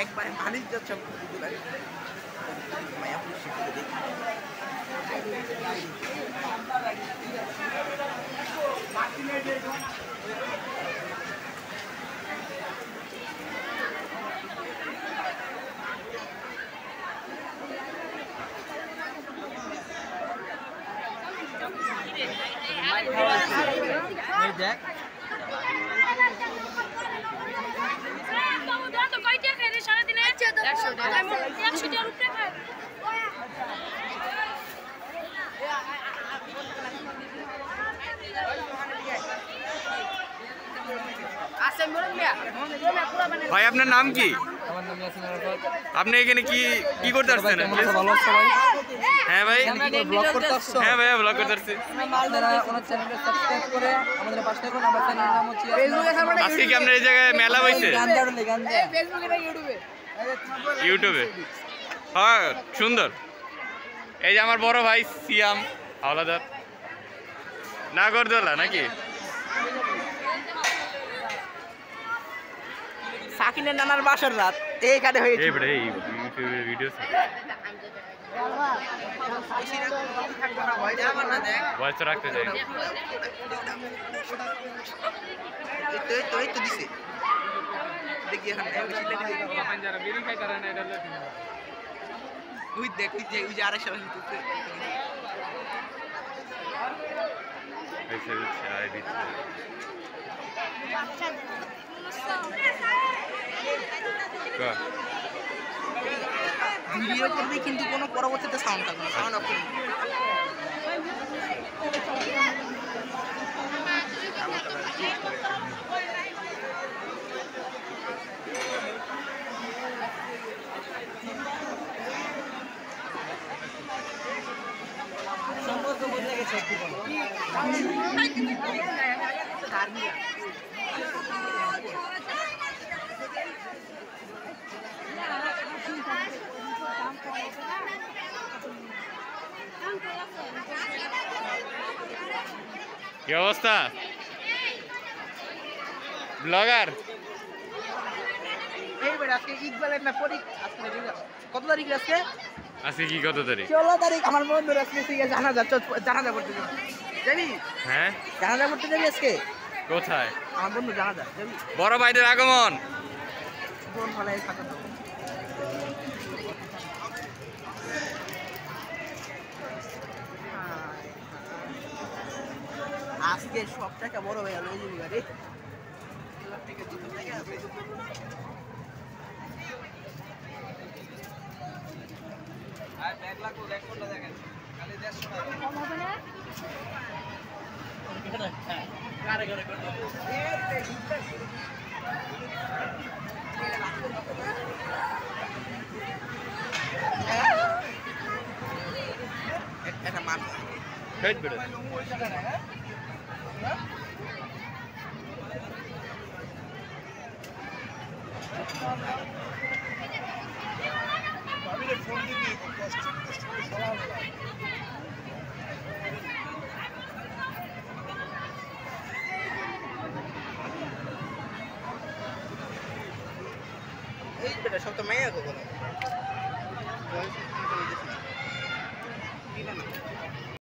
একবারে মালিক যাচ্ছে মায়াপুর শিখতে দেখি দেখ ভাই আপনার নাম কি? আপনি এখানে কি কি করতে আসছেন? হ্যাঁ ভাই, হ্যাঁ ভাইয়া ব্লগ করতে আসছি। আজকে কি আপনার এই জায়গায় মেলা হয়েছে? ইউটিউবে? হ্যাঁ সুন্দর। এই যে আমার বড় ভাই সিয়াম হাওলাদার নাগরদোলা নাকি সাকিনের নানার বাসার রাত এইখানে হয়েছে ভিডিও ভয়েস রাখতে চাই তো দিছে দেখি এখানে ওই দেখ ওই যে আরেকশো ভিডিও করবে কিন্তু কোনো পরবর্তীতে সাউন্ড থাকবে না সাউন্ড অফ করবে সম্পর্ক বদলে গেছে একটু কি অবস্থা ব্লগার? কত তারিখ আজকে? আজকে কি কত তারিখ? 16 তারিখ। আমার বন্ধুর আজকে জানাজা করতে যাবি? হ্যাঁ জানাজা করতে যাবি আজকে? কোথায়? আমার বন্ধু জানাজা যাবি? বড় ভাইদের আগমন। বোন ফলাই থাকা তো আজকে সব টাকা বড় হয়ে গেল এই গাড়ি আর ব্যাগ লাগবে ব্যাগ কোনটা দেখেন খালি 150 টাকা কম হবে না গাড়ি গাড়ি এটা মান কই বেড়ে ফোন দিবি কষ্ট সালাম এই বেটা সব তো মাইয়া গো